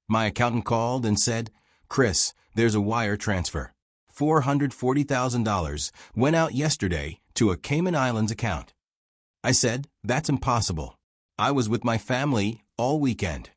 My accountant called and said, "Chris, there's a wire transfer. $440,000 went out yesterday to a Cayman Islands account." I said, "That's impossible. I was with my family all weekend."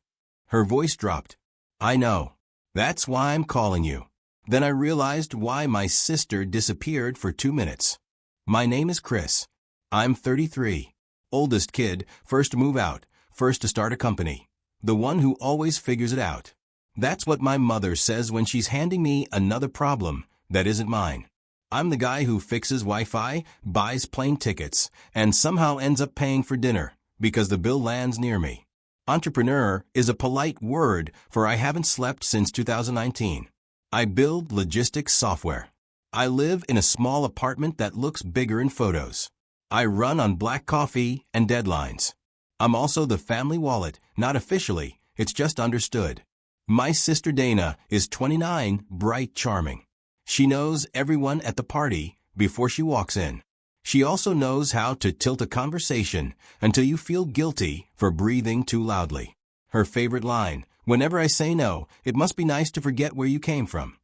Her voice dropped. "I know. That's why I'm calling you." Then I realized why my sister disappeared for 2 minutes. My name is Chris. I'm 33. Oldest kid, first to move out, first to start a company. The one who always figures it out. That's what my mother says when she's handing me another problem that isn't mine. I'm the guy who fixes Wi-Fi, buys plane tickets, and somehow ends up paying for dinner because the bill lands near me. Entrepreneur is a polite word for I haven't slept since 2019. I build logistics software. I live in a small apartment that looks bigger in photos. I run on black coffee and deadlines. I'm also the family wallet, not officially, it's just understood. My sister Dana is 29, bright, charming. She knows everyone at the party before she walks in. She also knows how to tilt a conversation until you feel guilty for breathing too loudly. Her favorite line, "Whenever I say no, it must be nice to forget where you came from."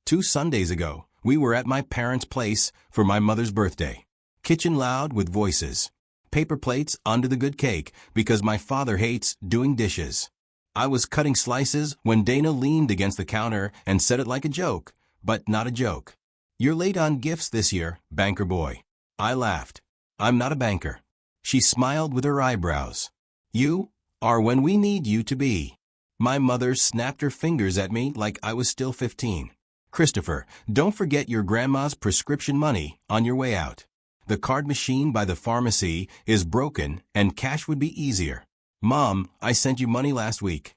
2 Sundays ago, we were at my parents' place for my mother's birthday. Kitchen loud with voices. Paper plates under the good cake because my father hates doing dishes. I was cutting slices when Dana leaned against the counter and said it like a joke, but not a joke. "You're late on gifts this year, banker boy." I laughed. "I'm not a banker." She smiled with her eyebrows. "You are when we need you to be." My mother snapped her fingers at me like I was still 15. "Christopher, don't forget your grandma's prescription money on your way out. The card machine by the pharmacy is broken and cash would be easier." "Mom, I sent you money last week."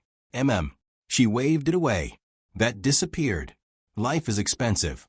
She waved it away. That disappeared. Life is expensive.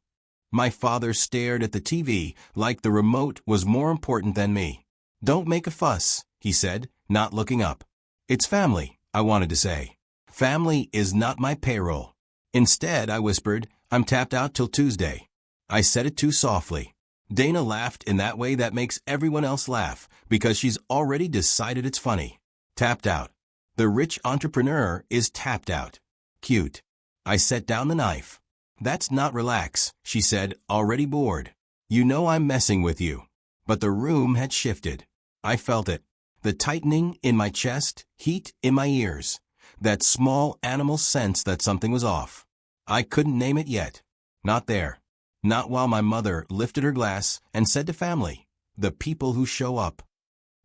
My father stared at the TV like the remote was more important than me. "Don't make a fuss," he said, not looking up. "It's family," I wanted to say. "Family is not my payroll." Instead, I whispered, "I'm tapped out till Tuesday." I said it too softly. Dana laughed in that way that makes everyone else laugh because she's already decided it's funny. Tapped out. The rich entrepreneur is tapped out. Cute. I set down the knife. "That's not relax," she said, already bored. "You know I'm messing with you." But the room had shifted. I felt it. The tightening in my chest, heat in my ears. That small animal sense that something was off. I couldn't name it yet. Not there. Not while my mother lifted her glass and said to family, "The people who show up."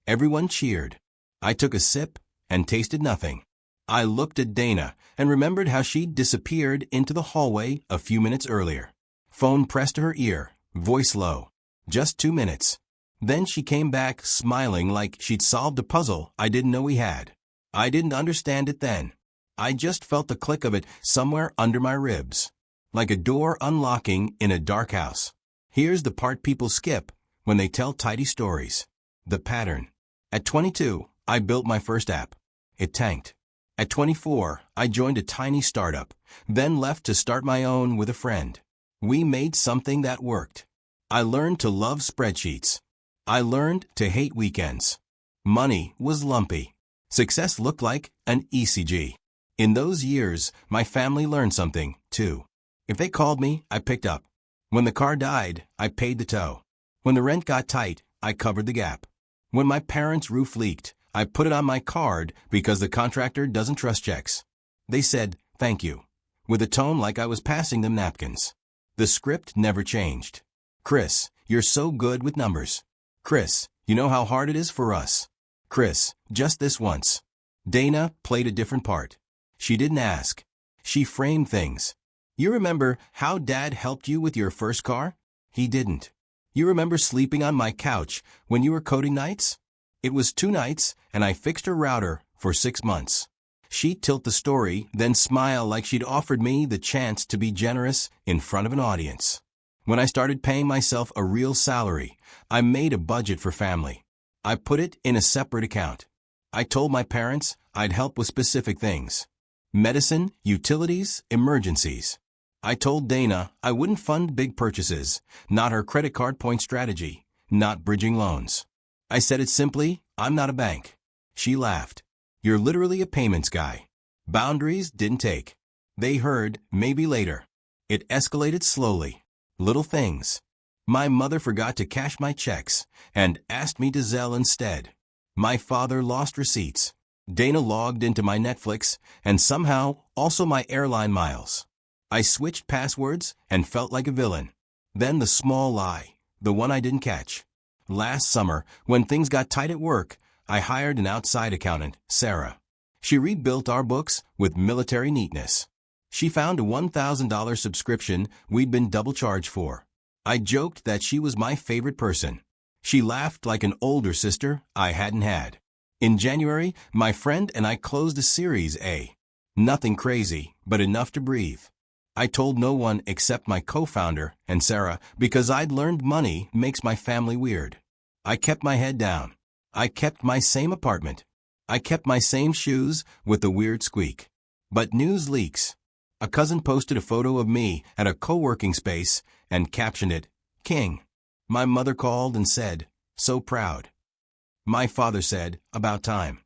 Everyone cheered. I took a sip and tasted nothing. I looked at Dana and remembered how she'd disappeared into the hallway a few minutes earlier. Phone pressed to her ear, voice low. Just 2 minutes. Then she came back smiling like she'd solved a puzzle I didn't know we had. I didn't understand it then. I just felt the click of it somewhere under my ribs. Like a door unlocking in a dark house. Here's the part people skip when they tell tidy stories. The pattern. At 22, I built my first app. It tanked. At 24, I joined a tiny startup, then left to start my own with a friend. We made something that worked. I learned to love spreadsheets. I learned to hate weekends. Money was lumpy. Success looked like an ECG. In those years, my family learned something, too. If they called me, I picked up. When the car died, I paid the tow. When the rent got tight, I covered the gap. When my parents' roof leaked, I put it on my card because the contractor doesn't trust checks. They said, "Thank you," with a tone like I was passing them napkins. The script never changed. "Chris, you're so good with numbers." "Chris, you know how hard it is for us." "Chris, just this once." Dana played a different part. She didn't ask. She framed things. "You remember how Dad helped you with your first car?" He didn't. "You remember sleeping on my couch when you were coding nights?" It was 2 nights, and I fixed her router for 6 months. She'd tilt the story, then smile like she'd offered me the chance to be generous in front of an audience. When I started paying myself a real salary, I made a budget for family. I put it in a separate account. I told my parents I'd help with specific things. Medicine, utilities, emergencies. I told Dana I wouldn't fund big purchases, not her credit card point strategy, not bridging loans. I said it simply, "I'm not a bank." She laughed. "You're literally a payments guy." Boundaries didn't take. They heard, maybe later. It escalated slowly. Little things. My mother forgot to cash my checks and asked me to Zelle instead. My father lost receipts. Dana logged into my Netflix and somehow also my airline miles. I switched passwords and felt like a villain. Then the small lie, the one I didn't catch. Last summer, when things got tight at work, I hired an outside accountant, Sarah. She rebuilt our books with military neatness. She found a $1,000 subscription we'd been double charged for. I joked that she was my favorite person. She laughed like an older sister I hadn't had. In January, my friend and I closed a Series A. Nothing crazy, but enough to breathe. I told no one except my co-founder and Sarah because I'd learned money makes my family weird. I kept my head down. I kept my same apartment. I kept my same shoes with the weird squeak. But news leaks. A cousin posted a photo of me at a co-working space and captioned it, "King." My mother called and said, "So proud." My father said, "About time."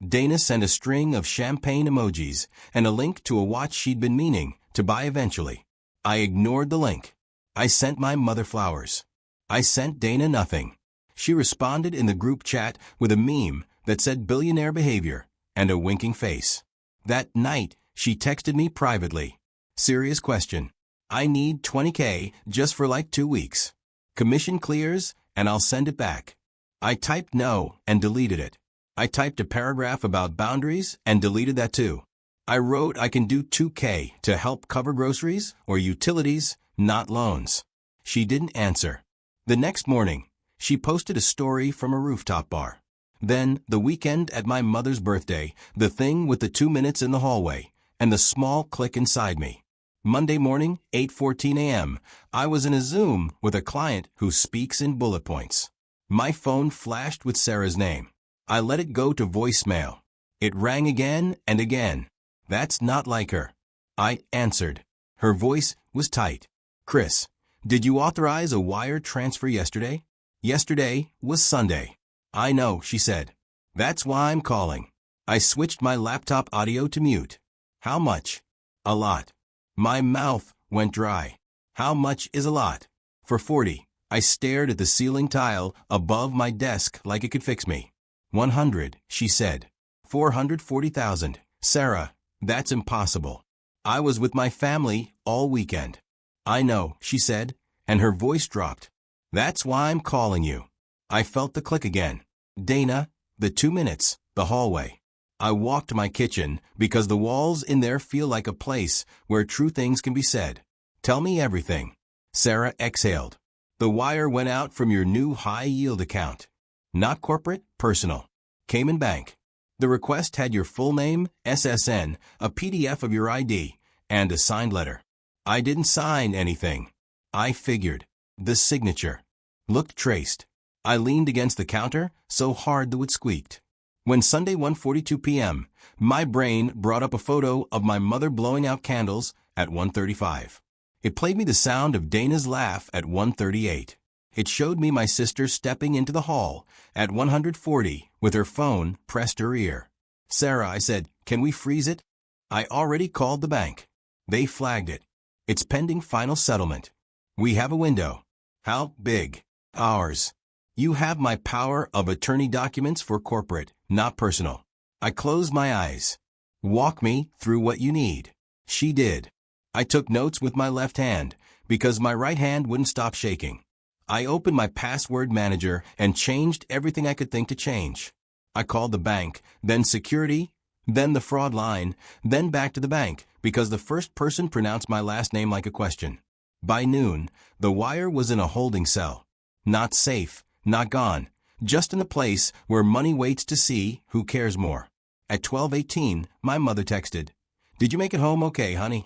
Dana sent a string of champagne emojis and a link to a watch she'd been meaning to buy eventually. I ignored the link. I sent my mother flowers. I sent Dana nothing. She responded in the group chat with a meme that said billionaire behavior and a winking face. That night, she texted me privately. "Serious question. I need $20K just for like 2 weeks. Commission clears and I'll send it back." I typed no and deleted it. I typed a paragraph about boundaries and deleted that too. I wrote I can do $2K to help cover groceries or utilities, not loans. She didn't answer. The next morning, she posted a story from a rooftop bar. Then, the weekend at my mother's birthday, the thing with the 2 minutes in the hallway, and the small click inside me. Monday morning, 8:14 a.m., I was in a Zoom with a client who speaks in bullet points. My phone flashed with Sarah's name. I let it go to voicemail. It rang again and again. That's not like her. I answered. Her voice was tight. "Chris, did you authorize a wire transfer yesterday?" "Yesterday was Sunday." "I know," she said. "That's why I'm calling." I switched my laptop audio to mute. "How much?" "A lot." My mouth went dry. "How much is a lot?" "For 40. I stared at the ceiling tile above my desk like it could fix me. 100, she said. 440,000. "Sarah, that's impossible. I was with my family all weekend." "I know," she said, and her voice dropped. "That's why I'm calling you." I felt the click again. Dana, the 2 minutes, the hallway. I walked to my kitchen because the walls in there feel like a place where true things can be said. "Tell me everything." Sarah exhaled. "The wire went out from your new high-yield account. Not corporate, personal. Cayman Bank. The request had your full name, SSN, a PDF of your ID, and a signed letter. I didn't sign anything." I figured. The signature. Looked traced. I leaned against the counter so hard the wood squeaked. When Sunday 1:42 p.m., my brain brought up a photo of my mother blowing out candles at 1:35. It played me the sound of Dana's laugh at 1:38. It showed me my sister stepping into the hall at 140 with her phone pressed to her ear. "Sarah," I said, "can we freeze it?" I already called the bank. They flagged it. "It's pending final settlement. We have a window." "How big?" "Hours." "You have my power of attorney documents for corporate, not personal." I closed my eyes. "Walk me through what you need." She did. I took notes with my left hand because my right hand wouldn't stop shaking. I opened my password manager and changed everything I could think to change. I called the bank, then security, then the fraud line, then back to the bank because the first person pronounced my last name like a question. By noon, the wire was in a holding cell. Not safe, not gone, just in the place where money waits to see who cares more. At 12:18, my mother texted, "Did you make it home okay, honey?"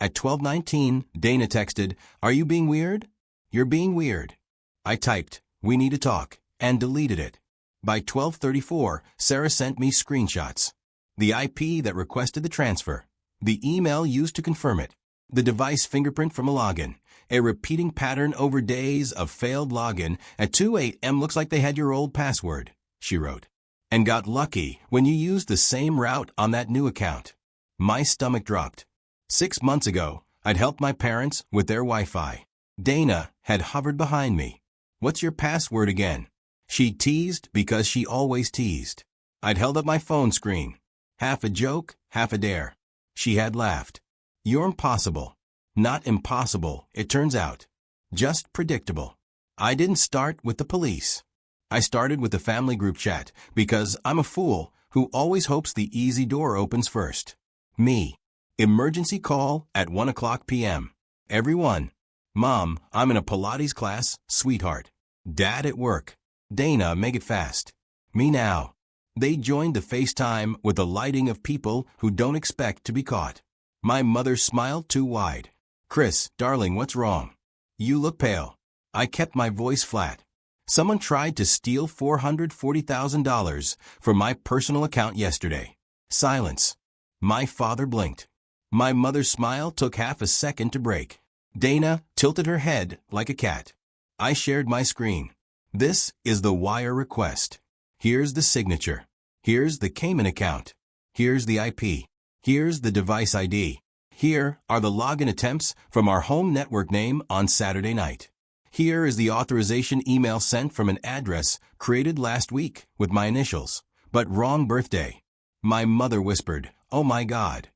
At 12:19, Dana texted, "Are you being weird?" "You're being weird." I typed, "We need to talk," and deleted it. By 12:34, Sarah sent me screenshots. The IP that requested the transfer, the email used to confirm it, the device fingerprint from a login, a repeating pattern over days of failed login. At 2 a.m. looks like they had your old password, she wrote, and got lucky when you used the same route on that new account. My stomach dropped. 6 months ago, I'd helped my parents with their Wi-Fi. Dana had hovered behind me. What's your password again? She teased because she always teased. I'd held up my phone screen. Half a joke, half a dare. She had laughed. You're impossible. Not impossible, it turns out. Just predictable. I didn't start with the police. I started with the family group chat because I'm a fool who always hopes the easy door opens first. Me. Emergency call at 1:00 p.m. Everyone. Mom, I'm in a Pilates class, sweetheart. Dad at work. Dana, make it fast. Me now. They joined the FaceTime with the lighting of people who don't expect to be caught. My mother smiled too wide. Chris, darling, what's wrong? You look pale. I kept my voice flat. Someone tried to steal $440,000 from my personal account yesterday. Silence. My father blinked. My mother's smile took half a second to break. Dana tilted her head like a cat. I shared my screen. This is the wire request. Here's the signature. Here's the Cayman account. Here's the IP. Here's the device ID. Here are the login attempts from our home network name on Saturday night. Here is the authorization email sent from an address created last week with my initials, but wrong birthday. My mother whispered, "Oh my God."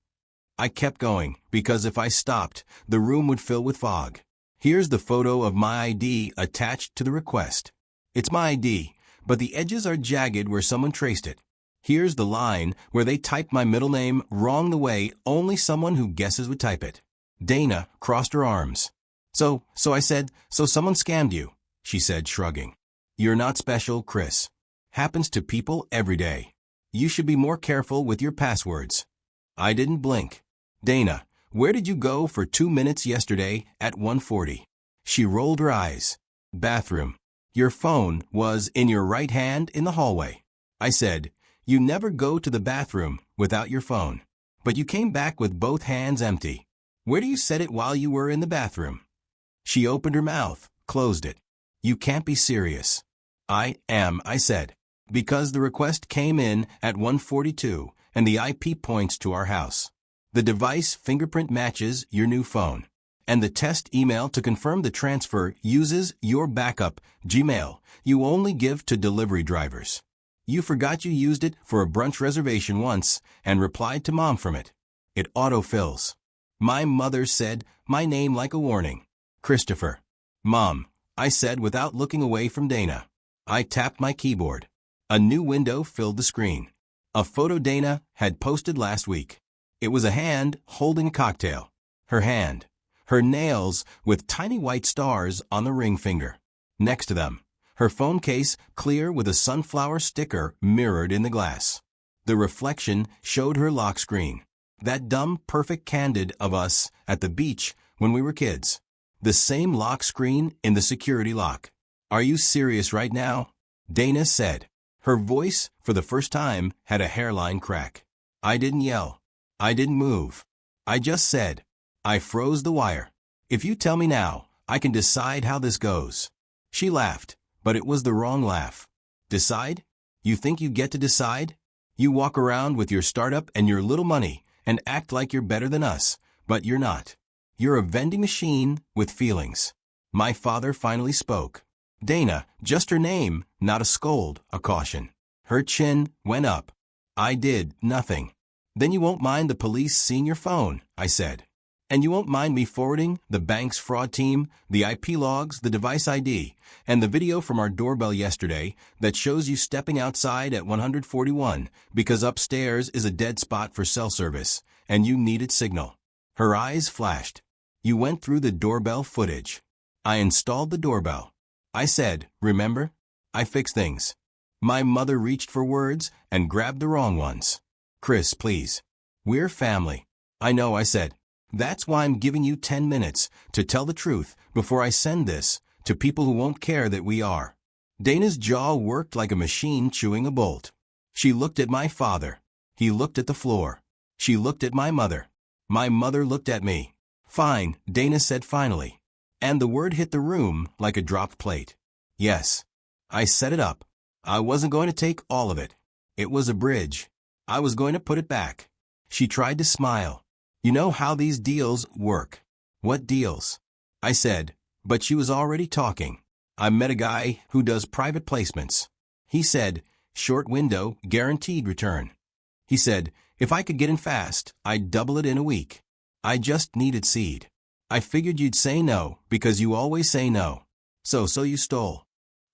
I kept going, because if I stopped, the room would fill with fog. Here's the photo of my ID attached to the request. It's my ID, but the edges are jagged where someone traced it. Here's the line where they typed my middle name wrong the way only someone who guesses would type it. Dana crossed her arms. So I said, "So someone scammed you," she said, shrugging. "You're not special, Chris. Happens to people every day. You should be more careful with your passwords." I didn't blink. "Dana, where did you go for 2 minutes yesterday at 1:40? She rolled her eyes. "Bathroom. Your phone was in your right hand in the hallway." I said, "You never go to the bathroom without your phone. But you came back with both hands empty. Where do you set it while you were in the bathroom?" She opened her mouth, closed it. "You can't be serious." "I am," I said, "because the request came in at 1:42 and the IP points to our house. The device fingerprint matches your new phone. And the test email to confirm the transfer uses your backup, Gmail, you only give to delivery drivers. You forgot you used it for a brunch reservation once and replied to Mom from it. It autofills." My mother said my name like a warning. "Christopher." "Mom," I said without looking away from Dana. I tapped my keyboard. A new window filled the screen. A photo Dana had posted last week. It was a hand holding a cocktail. Her hand. Her nails with tiny white stars on the ring finger. Next to them, her phone case clear with a sunflower sticker mirrored in the glass. The reflection showed her lock screen. That dumb, perfect candid of us at the beach when we were kids. The same lock screen in the security lock. "Are you serious right now?" Dana said. Her voice, for the first time, had a hairline crack. I didn't yell. I didn't move. I just said, "I froze the wire. If you tell me now, I can decide how this goes." She laughed, but it was the wrong laugh. "Decide? You think you get to decide? You walk around with your startup and your little money and act like you're better than us, but you're not. You're a vending machine with feelings." My father finally spoke. "Dana, just her name, not a scold, a caution." Her chin went up. I did nothing. "Then you won't mind the police seeing your phone," I said. "And you won't mind me forwarding the bank's fraud team, the IP logs, the device ID, and the video from our doorbell yesterday that shows you stepping outside at 141 because upstairs is a dead spot for cell service, and you needed signal." Her eyes flashed. "You went through the doorbell footage." "I installed the doorbell." I said, "Remember? I fix things." My mother reached for words and grabbed the wrong ones. "Chris, please. We're family." "I know," I said. "That's why I'm giving you 10 minutes to tell the truth before I send this to people who won't care that we are." Dana's jaw worked like a machine chewing a bolt. She looked at my father. He looked at the floor. She looked at my mother. My mother looked at me. "Fine," Dana said finally. And the word hit the room like a dropped plate. "Yes." I set it up. I wasn't going to take all of it. It was a bridge. I was going to put it back. She tried to smile. You know how these deals work. What deals? I said, but she was already talking. I met a guy who does private placements. He said, short window, guaranteed return. He said, if I could get in fast, I'd double it in a week. I just needed seed. I figured you'd say no because you always say no. So you stole.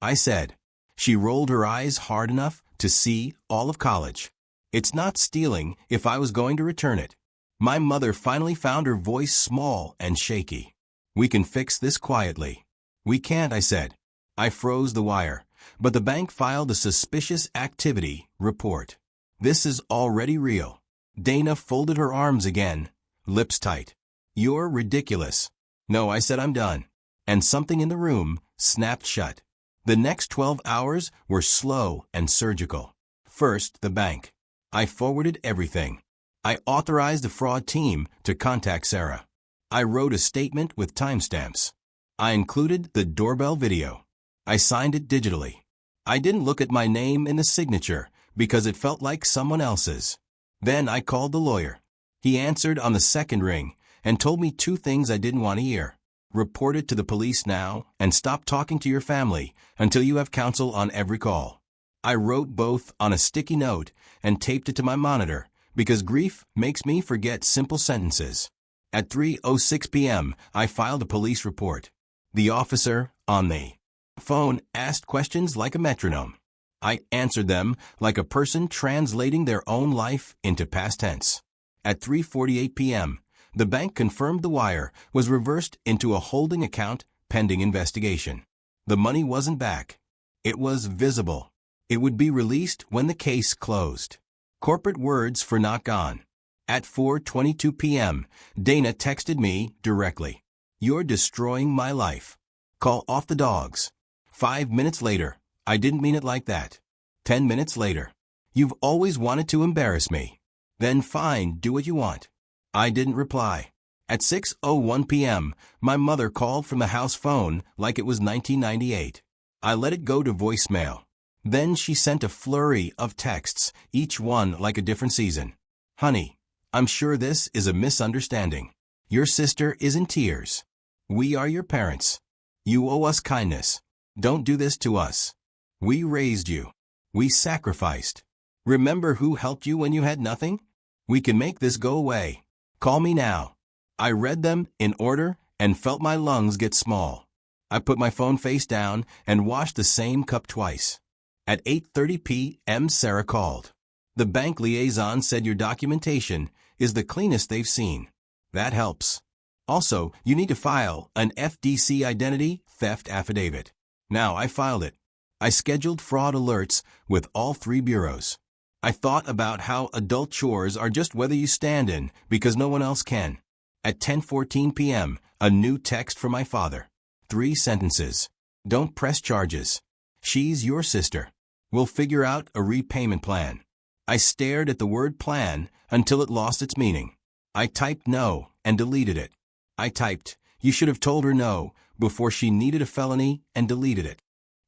I said. She rolled her eyes hard enough to see all of college. It's not stealing if I was going to return it. My mother finally found her voice small and shaky. We can fix this quietly. We can't, I said. I froze the wire, but the bank filed a suspicious activity report. This is already real. Dana folded her arms again, lips tight. You're ridiculous. No, I said, I'm done. And something in the room snapped shut. The next 12 hours were slow and surgical. First, the bank. I forwarded everything. I authorized the fraud team to contact Sarah. I wrote a statement with timestamps. I included the doorbell video. I signed it digitally. I didn't look at my name in the signature because it felt like someone else's. Then I called the lawyer. He answered on the second ring and told me 2 things I didn't want to hear. Report it to the police now and stop talking to your family until you have counsel on every call. I wrote both on a sticky note and taped it to my monitor because grief makes me forget simple sentences. At 3:06 p.m., I filed a police report. The officer, on the phone, asked questions like a metronome. I answered them like a person translating their own life into past tense. At 3:48 p.m., the bank confirmed the wire was reversed into a holding account pending investigation. The money wasn't back. It was visible. It would be released when the case closed. Corporate words for not gone. At 4:22 p.m., Dana texted me directly. You're destroying my life. Call off the dogs. 5 minutes later, I didn't mean it like that. 10 minutes later, you've always wanted to embarrass me. Then fine, do what you want. I didn't reply. At 6:01 p.m., my mother called from the house phone like it was 1998. I let it go to voicemail. Then she sent a flurry of texts, each one like a different season. Honey, I'm sure this is a misunderstanding. Your sister is in tears. We are your parents. You owe us kindness. Don't do this to us. We raised you. We sacrificed. Remember who helped you when you had nothing? We can make this go away. Call me now. I read them in order and felt my lungs get small. I put my phone face down and washed the same cup twice. At 8:30 p.m. Sarah called. The bank liaison said your documentation is the cleanest they've seen. That helps. Also, you need to file an FDC identity theft affidavit. Now I filed it. I scheduled fraud alerts with all 3 bureaus. I thought about how adult chores are just whether you stand in because no one else can. At 10:14 p.m., a new text from my father. 3 sentences. Don't press charges. She's your sister. We'll figure out a repayment plan. I stared at the word plan until it lost its meaning. I typed no and deleted it. I typed, you should have told her no before she needed a felony and deleted it.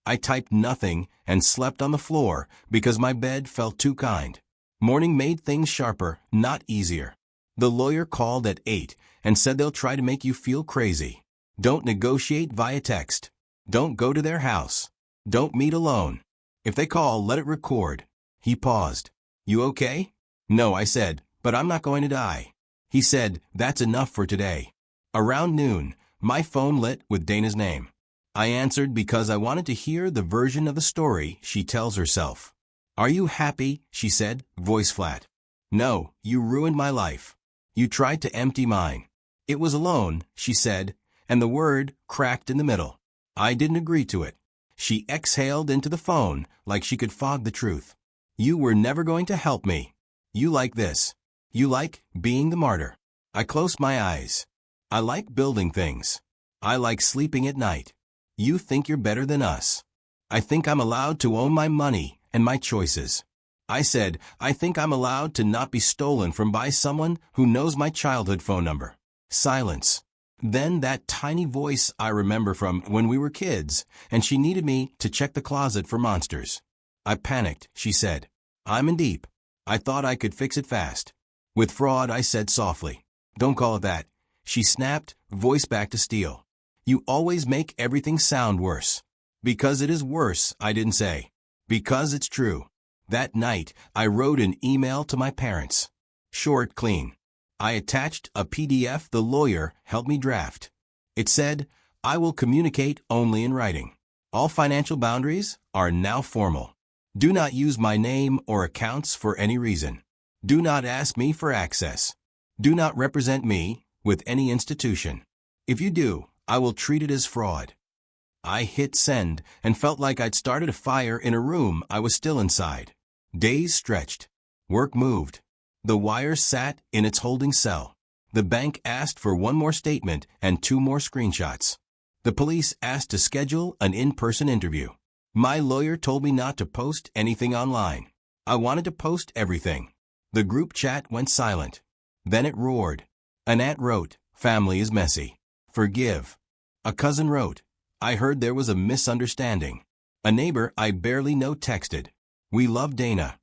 I typed nothing and slept on the floor because my bed felt too kind. Morning made things sharper, not easier. The lawyer called at 8 and said they'll try to make you feel crazy. Don't negotiate via text. Don't go to their house. Don't meet alone. If they call, let it record. He paused. You okay? No, I said, but I'm not going to die. He said, that's enough for today. Around noon, my phone lit with Dana's name. I answered because I wanted to hear the version of the story she tells herself. Are you happy? She said, voice flat. No, you ruined my life. You tried to empty mine. It was alone, she said, and the word cracked in the middle. I didn't agree to it. She exhaled into the phone like she could fog the truth. You were never going to help me. You like this. You like being the martyr. I closed my eyes. I like building things. I like sleeping at night. You think you're better than us. I think I'm allowed to own my money and my choices. I said, I think I'm allowed to not be stolen from by someone who knows my childhood phone number. Silence. Then that tiny voice I remember from when we were kids, and she needed me to check the closet for monsters. I panicked, she said. I'm in deep. I thought I could fix it fast. With fraud, I said softly. Don't call it that. She snapped, voice back to steel. You always make everything sound worse. Because it is worse, I didn't say. Because it's true. That night, I wrote an email to my parents. Short, clean. I attached a PDF the lawyer helped me draft. It said, I will communicate only in writing. All financial boundaries are now formal. Do not use my name or accounts for any reason. Do not ask me for access. Do not represent me with any institution. If you do, I will treat it as fraud. I hit send and felt like I'd started a fire in a room I was still inside. Days stretched. Work moved. The wire sat in its holding cell. The bank asked for one more statement and 2 more screenshots. The police asked to schedule an in-person interview. My lawyer told me not to post anything online. I wanted to post everything. The group chat went silent. Then it roared. An aunt wrote, family is messy. Forgive. A cousin wrote, I heard there was a misunderstanding. A neighbor I barely know texted, we love Dana.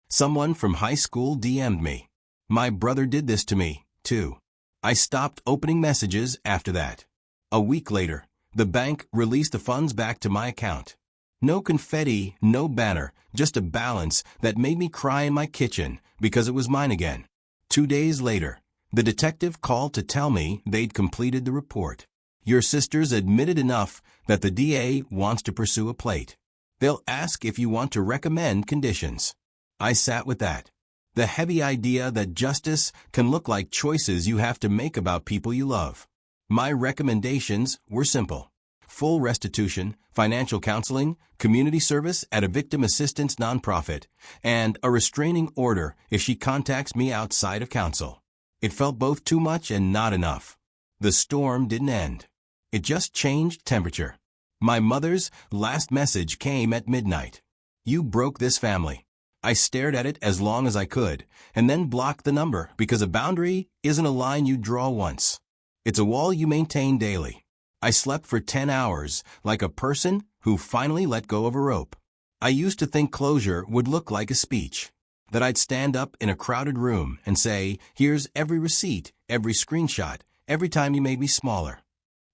Someone from high school DM'd me. My brother did this to me, too. I stopped opening messages after that. A week later, the bank released the funds back to my account. No confetti, no banner, just a balance that made me cry in my kitchen because it was mine again. 2 days later, the detective called to tell me they'd completed the report. Your sisters admitted enough that the DA wants to pursue a plate. They'll ask if you want to recommend conditions. I sat with that. The heavy idea that justice can look like choices you have to make about people you love. My recommendations were simple. Full restitution, financial counseling, community service at a victim assistance nonprofit, and a restraining order if she contacts me outside of counsel. It felt both too much and not enough. The storm didn't end. It just changed temperature. My mother's last message came at midnight. You broke this family. I stared at it as long as I could, and then blocked the number because a boundary isn't a line you draw once. It's a wall you maintain daily. I slept for 10 hours, like a person who finally let go of a rope. I used to think closure would look like a speech, that I'd stand up in a crowded room and say, here's every receipt, every screenshot, every time you made me smaller.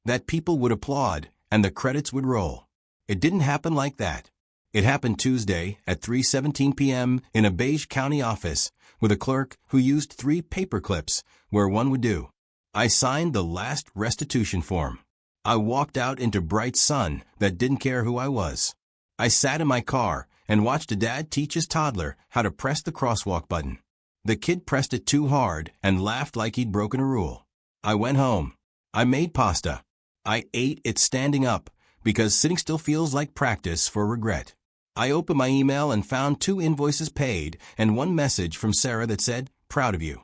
That people would applaud and the credits would roll. It didn't happen like that. It happened Tuesday at 3:17 p.m. in a Beige County office with a clerk who used 3 paper clips where one would do. I signed the last restitution form. I walked out into bright sun that didn't care who I was. I sat in my car and watched a dad teach his toddler how to press the crosswalk button. The kid pressed it too hard and laughed like he'd broken a rule. I went home. I made pasta. I ate it standing up because sitting still feels like practice for regret. I opened my email and found 2 invoices paid and 1 message from Sarah that said, proud of you.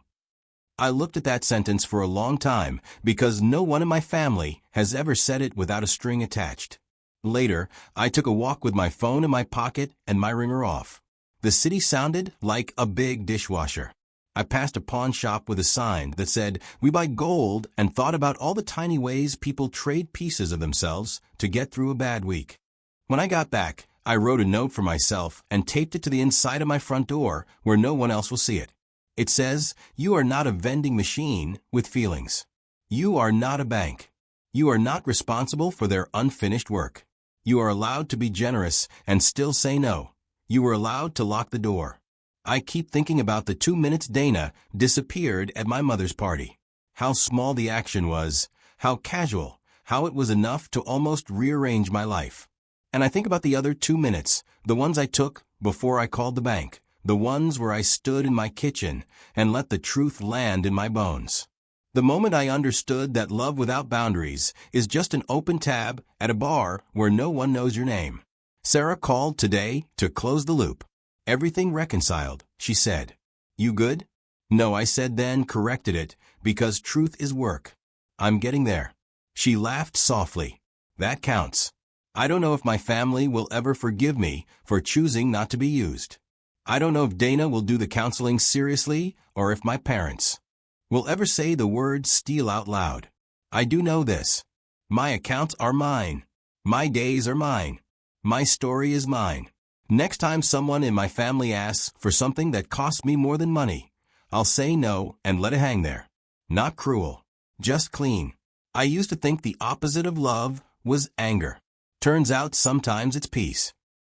I looked at that sentence for a long time because no one in my family has ever said it without a string attached. Later, I took a walk with my phone in my pocket and my ringer off. The city sounded like a big dishwasher. I passed a pawn shop with a sign that said, we buy gold, and thought about all the tiny ways people trade pieces of themselves to get through a bad week. When I got back, I wrote a note for myself and taped it to the inside of my front door where no one else will see it. It says, you are not a vending machine with feelings. You are not a bank. You are not responsible for their unfinished work. You are allowed to be generous and still say no. You are allowed to lock the door. I keep thinking about the 2 minutes Dana disappeared at my mother's party. How small the action was, how casual, how it was enough to almost rearrange my life. And I think about the other 2 minutes, the ones I took before I called the bank, the ones where I stood in my kitchen and let the truth land in my bones. The moment I understood that love without boundaries is just an open tab at a bar where no one knows your name. Sarah called today to close the loop. Everything reconciled, she said. You good? No, I said, then corrected it, because truth is work. I'm getting there. She laughed softly. That counts. I don't know if my family will ever forgive me for choosing not to be used. I don't know if Dana will do the counseling seriously or if my parents will ever say the word steal out loud. I do know this. My accounts are mine. My days are mine. My story is mine. Next time someone in my family asks for something that costs me more than money, I'll say no and let it hang there. Not cruel. Just clean. I used to think the opposite of love was anger. Turns out sometimes it's peace.